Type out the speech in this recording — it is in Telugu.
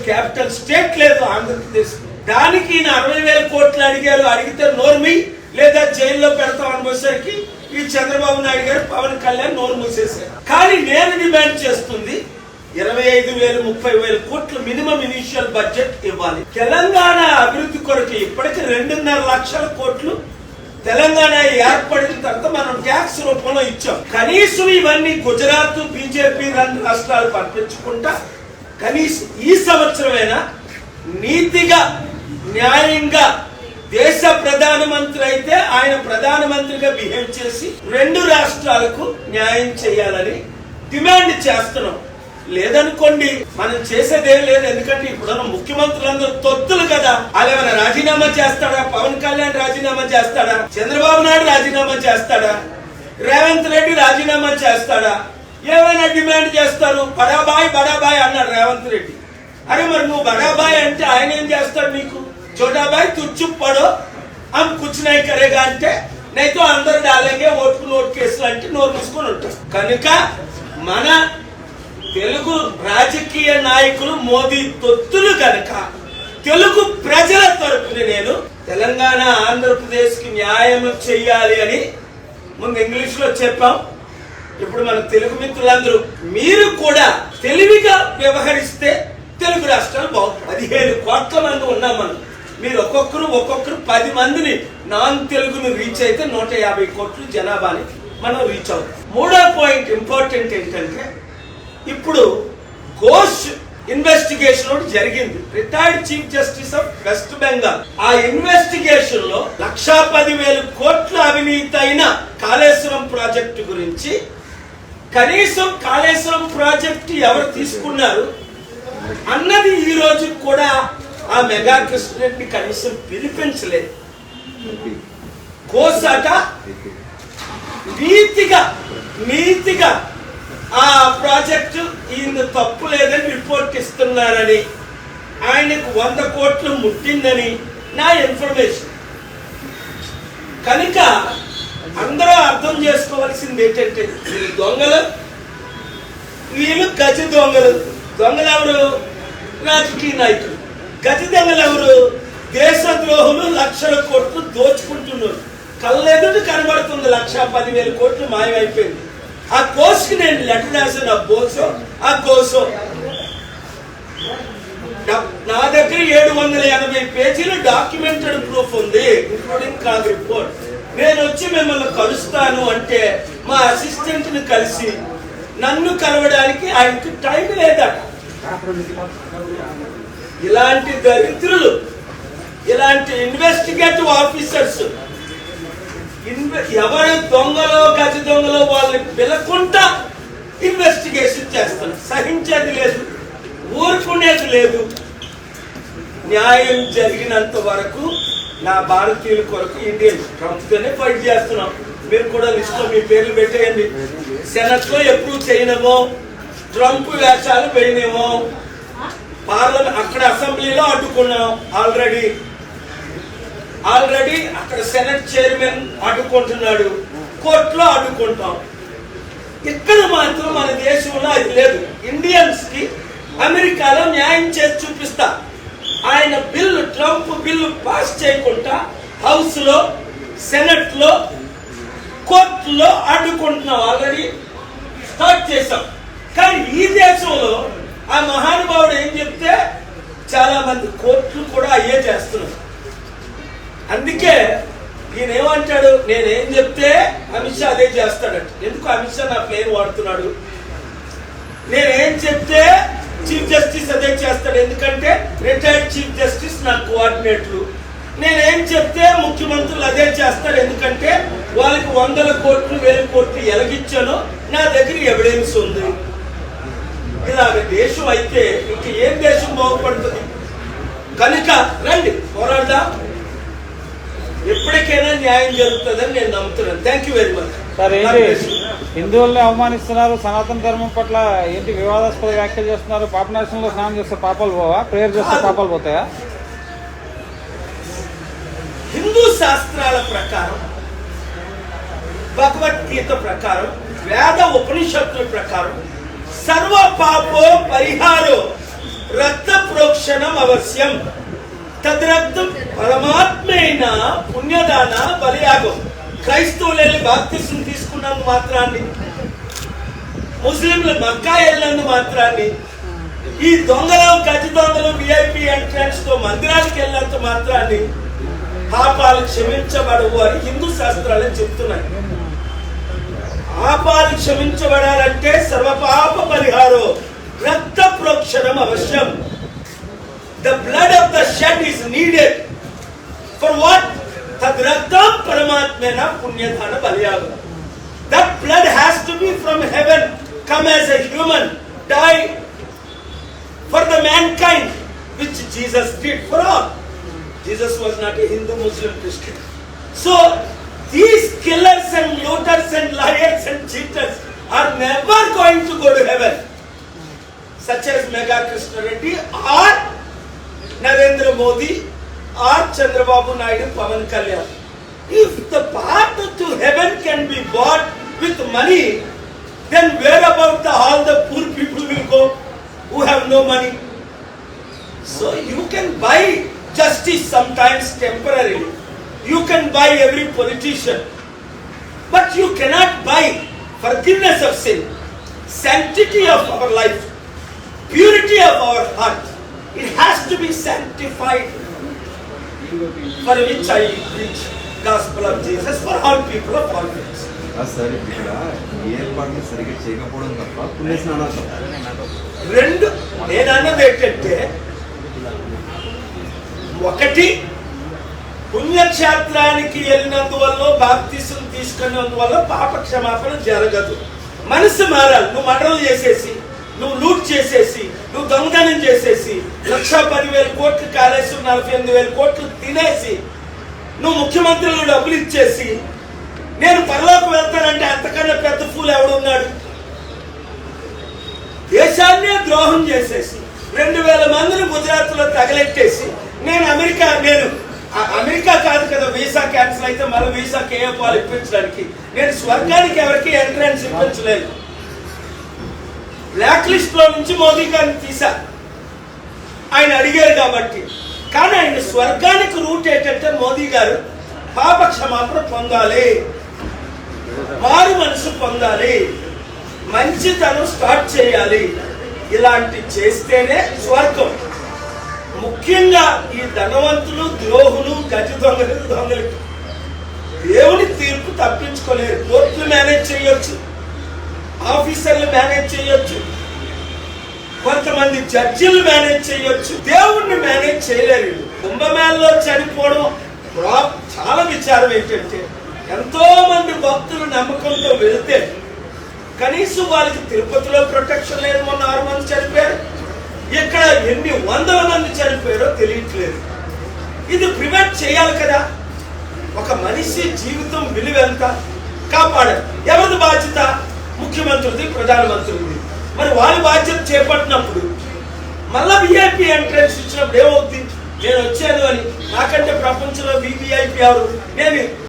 క్యాపిటల్ స్టేట్ లేదు ఆంధ్రప్రదేశ్. దానికి ఈయన 60,000 కోట్లు అడిగారు. అడిగితే నోర్మి లేదా జైల్లో పెడతాం అనేసరికి ఈ చంద్రబాబు నాయుడు గారు పవన్ కళ్యాణ్ నోరు మూసేశారు. కానీ నేను డిమాండ్ చేస్తుంది 25,000 30,000 కోట్లు మినిమం ఇనిషియల్ బడ్జెట్ ఇవ్వాలి. తెలంగాణ అభివృద్ధి కొరకు ఇప్పటికి 2.5 లక్షల కోట్లు తెలంగాణ ఏర్పడిన తర్వాత మనం ట్యాక్స్ రూపంలో ఇచ్చాం. కనీసం ఇవన్నీ గుజరాత్ బీజేపీ రాష్ట్రాలు పంపించుకుంటా కనీసం ఈ సంవత్సరమైనా నీతిగా న్యాయంగా దేశ ప్రధానమంత్రి అయితే ఆయన ప్రధానమంత్రిగా బిహేవ్ చేసి 2 రాష్ట్రాలకు న్యాయం చేయాలని డిమాండ్ చేస్తున్నాం. లేదనుకోండి మనం చేసేదేం లేదు. ఎందుకంటే ఇప్పుడున్న ముఖ్యమంత్రులందరూ తొత్తులు కదా. వాళ్ళేమైనా రాజీనామా చేస్తాడా? పవన్ కళ్యాణ్ రాజీనామా చేస్తాడా? చంద్రబాబు నాయుడు రాజీనామా చేస్తాడా? రేవంత్ రెడ్డి రాజీనామా చేస్తాడా? ఏమైనా డిమాండ్ చేస్తారు. బడాబాయ్ అన్నాడు రేవంత్ రెడ్డి. అరే మరి నువ్వు బడాబాయ్ అంటే ఆయన ఏం చేస్తాడు? నీకు చోటాబాయ్ తుచ్చుప్ పడో हम कुछ नहीं करेगा అంటే నైతో అందరు డాలేంగే ఓటుకు నోటు కేసులు అంటే నోరు మూసుకొని ఉంటారు. కనుక మన తెలుగు రాజకీయ నాయకులు మోదీ తొత్తులు కనుక తెలుగు ప్రజల తరపున నేను తెలంగాణ ఆంధ్రప్రదేశ్ కి న్యాయం చేయాలి అని ముందు ఇంగ్లీష్ లో చెప్పాం. ఇప్పుడు మన తెలుగు మిత్రులందరూ మీరు కూడా తెలివిగా వ్యవహరిస్తే తెలుగు రాష్ట్రాలు బాగుంటాయి. 15 కోట్ల మంది ఉన్నాం మనం. మీరు ఒక్కొక్కరు 10 మందిని నాన్ తెలుగును రీచ్ అయితే 150 కోట్లు జనాభాని మనం రీచ్ అవుతాం. 3వ పాయింట్ ఇంపార్టెంట్ ఏంటంటే ఇప్పుడు ఘోష్ ఇన్వెస్టిగేషన్ ఒకటి జరిగింది. Retired chief justice of west Bengal. ఆ ఇన్వెస్టిగేషన్ లో 1,10,000 కోట్ల అవినీతి అయిన కాళేశ్వరం ప్రాజెక్టు గురించి కనీసం కాళేశ్వరం ప్రాజెక్టు ఎవరు తీసుకున్నారు అన్నది ఈ రోజు కూడా ఆ మెగా కృష్ణరెడ్డి కనీసం పిలిపించలేదు. కోసాట నీతిగా ఆ ప్రాజెక్టు ఈయన తప్పు లేదని రిపోర్ట్ ఇస్తున్నారని ఆయనకు 100 కోట్లు ముట్టిందని నా ఇన్ఫర్మేషన్. కనుక అందరూ అర్థం చేసుకోవాల్సింది ఏంటంటే వీళ్ళు దొంగలు, వీళ్ళు గజ దొంగలు. దొంగలు ఎవరు? రాజకీయ నాయకులు. గజ దొంగలు ఎవరు? దేశ ద్రోహులు. లక్షల కోట్లు దోచుకుంటున్నారు. కళ్ళెదుటి కనబడుతుంది 1,10,000 కోట్లు మాయమైపోయింది. ఆ కోర్సుకి నేను లెటర్ రాసిన ఆ కోర్సు నా దగ్గర 780 పేజీలు డాక్యుమెంటెడ్ ప్రూఫ్ ఉంది, ఇంక్లూడింగ్ కాగ్ రిపోర్ట్. నేను వచ్చి మిమ్మల్ని కలుస్తాను అంటే మా అసిస్టెంట్ ని కలిసి నన్ను కలవడానికి ఆయనకి టైం లేదా. ఇలాంటి దరిద్రులు, ఇలాంటి ఇన్వెస్టిగేటివ్ ఆఫీసర్స్ ఎవరు దొంగలో గజ దొంగలో వాళ్ళని పిలకుండా ఇన్వెస్టిగేషన్ చేస్తారు. సహించేది లేదు, ఊరుకునేది లేదు. న్యాయం జరిగినంత వరకు నా భారతీయుల కొరకు ఇండియన్ ట్రంప్తోనే ఫైట్ చేస్తున్నాం. మీరు కూడా లిస్ట్ లో మీ పేర్లు పెట్టేయండి. సెనెట్ లో ఎప్పుడు చేయనేమో, ట్రంప్ వేషాలు వేయనేమో, పార్లమెంట్ అక్కడ అసెంబ్లీలో అడ్డుకున్నాం. ఆల్రెడీ అక్కడ సెనెట్ చైర్మన్ అడ్డుకుంటున్నాడు, కోర్టులో అడ్డుకుంటాం. ఇక్కడ మాత్రం మన దేశంలో అది లేదు. ఇండియన్స్ కి అమెరికాలో న్యాయం చేసి చూపిస్తా. ఆయన ట్రంప్ బిల్లు పాస్ చేయకుండా హౌస్ లో, సెనెట్ లో, కోర్టులో అడ్డుకుంటున్నాం. ఆల్రెడీ స్టార్ట్ చేశాం. కానీ ఈ దేశంలో ఆ మహానుభావుడు ఏం చెప్తే చాలా మంది కోర్టులు కూడా అయ్యే చేస్తున్నారు. అందుకే ఈయన ఏమంటాడు, నేనేం చెప్తే అమిత్ షా అదే చేస్తాడట. ఎందుకు అమిత్ షా నా పేరు వాడుతున్నాడు? నేనేం చెప్తే చీఫ్ జస్టిస్ అదే చేస్తాడు. ఎందుకంటే రిటైర్డ్ చీఫ్ జస్టిస్ నా కోఆర్డినేటర్లు. నేనేం చెప్తే ముఖ్యమంత్రులు అదే చేస్తారు. ఎందుకంటే వాళ్ళకి 100 కోట్లు 1000 కోట్లు ఎలగిచ్చాను, నా దగ్గర ఎవిడెన్స్ ఉంది. ఇలాగ దేశం అయితే ఇంక ఏం దేశం బాగుపడుతుంది? కనుక రండి పోరాడదాం. ఎప్పటికైనా న్యాయం జరుగుతుందని నేను నమ్ముతున్నాను. Thank you very much. Sir, ఏంటి హిందువుల్ని అవమానిస్తున్నారు, సనాతన ధర్మం పట్ల ఏంటి వివాదాస్పద వ్యాఖ్యలు చేస్తున్నారు? పాపనాశనంలో స్నానం చేస్తే పాపాలు పోవా? ప్రేయర్ చేస్తే పాపాలు పోతాయా? హిందూ శాస్త్రాల ప్రకారం, భగవద్గీత ప్రకారం, వేద ఉపనిషత్తుల ప్రకారం సర్వ పాపో పరిహారో రక్త ప్రోక్షణం అవశ్యం. తద్రక్తం పరమాత్మైన పుణ్యదాన బలియాగం. క్రైస్తవులు వెళ్ళి బాప్తిసం తీసుకున్నందు మాత్రాన్ని, ముస్లింలు మక్కా వెళ్ళినందు మాత్రాన్ని, ఈ దొంగలు గజ దొంగలు విఐపి ఎంట్రన్స్ తో మందిరానికి వెళ్ళినంత మాత్రాన్ని పాపాలు క్షమించబడవు అని హిందూ శాస్త్రాలు చెప్తున్నాయి. పాపాలు క్షమించబడాలంటే సర్వపాప పరిహారం రక్త ప్రోక్షణం అవశ్యం. The blood of the shed is needed for what? Tadraktam paramatmena punyadhana balyagam. That blood has to be from heaven, come as a human, die for the mankind, which Jesus did for all. Jesus was not a Hindu, Muslim, Christian. So these killers and looters and liars and cheaters are never going to go to heaven, such as Mega Krishna Reddy or Narendra Modi or Chandrababu Naidu, Pawan Kalyan. If the path to heaven can be bought with money, then where about all the poor people will go who have no money? So you can buy justice sometimes temporarily. You can buy every politician, but you cannot buy forgiveness of sin, sanctity of our life, purity of our heart. It has to be sanctified, for which I preach gospel of Jesus for all people of all faiths. Sir ఇక్కడ ఏర్పాట్లు సరిగ్గా చేయకపోవడం తప్ప పుణ్యస్నానాలు తప్ప. రెండు నేను అన్నది ఏంటంటే, ఒకటి పుణ్యక్షేత్రానికి వెళ్ళినందువల్ల బాప్తిసం తీసుకున్నందువల్ల పాప క్షమాపణ జరగదు. మనసు మారాలి. నువ్వు మర్డర్లు చేసేసి, నువ్వు లూట్ చేసేసి, నువ్వు దొంగతనం చేసేసి 1,10,000 కోట్లు కాలేసి 48,000 కోట్లు తినేసి, నువ్వు ముఖ్యమంత్రులు డబ్బులు ఇచ్చేసి నేను పరలోకి వెళ్తానంటే అంతకన్నా పెద్ద ఫూల్ ఎవడున్నాడు? దేశాన్నే ద్రోహం చేసేసి 2,000 మందిని గుజరాత్ లో తగలెట్టేసి నేను అమెరికా కాదు కదా వీసా క్యాన్సిల్ అయితే మళ్ళీ వీసా కేఎఫ్ఆర్ ఇప్పించడానికి, నేను స్వర్గానికి ఎవరికి ఎంట్రన్స్ ఇప్పించలేదు. బ్లాక్ లిస్ట్ లో నుంచి మోదీ గారిని తీసా, ఆయన అడిగారు కాబట్టి. కానీ ఆయన స్వర్గానికి రూట్ ఏంటంటే మోదీ గారు పాప క్షమాపణ పొందాలి, మారు మనసు పొందాలి, మంచితనం స్టార్ట్ చేయాలి. ఇలాంటి చేస్తేనే స్వర్గం. ముఖ్యంగా ఈ ధనవంతులు, ద్రోహులు, గజ దొంగలు దేవుని తీర్పు తప్పించుకోలేరు. కోర్టులు మేనేజ్ చేయొచ్చు, ఆఫీసర్లు మేనేజ్ చేయొచ్చు, కొంతమంది జడ్జిలు మేనేజ్ చేయొచ్చు, దేవుణ్ణి మేనేజ్ చేయలేరు. కుంభమేళలో చనిపోవడం చాలా విచారం ఏంటంటే, ఎంతో మంది భక్తులు నమ్మకంతో వెళితే కనీసం వాళ్ళకి తిరుపతిలో ప్రొటెక్షన్ లేదు. మొన్న 6 మంది చనిపోయారు. ఇక్కడ ఎన్ని వందల మంది చనిపోయారో తెలియట్లేదు. ఇది ప్రివెంట్ చేయాలి కదా. ఒక మనిషి జీవితం విలువ ఎంత కాపాడాలి. ఎవరిది బాధ్యత? ముఖ్యమంత్రిది, ప్రధానమంత్రిది. మరి వాళ్ళ బాధ్యత చేపట్టినప్పుడు మళ్ళా విఐపి ఎంట్రన్స్ ఇచ్చినప్పుడు ఏమవుతుంది? నేను వచ్చాను అని, నాకంటే ప్రపంచంలో వివిఐపి ఎవరు? నేను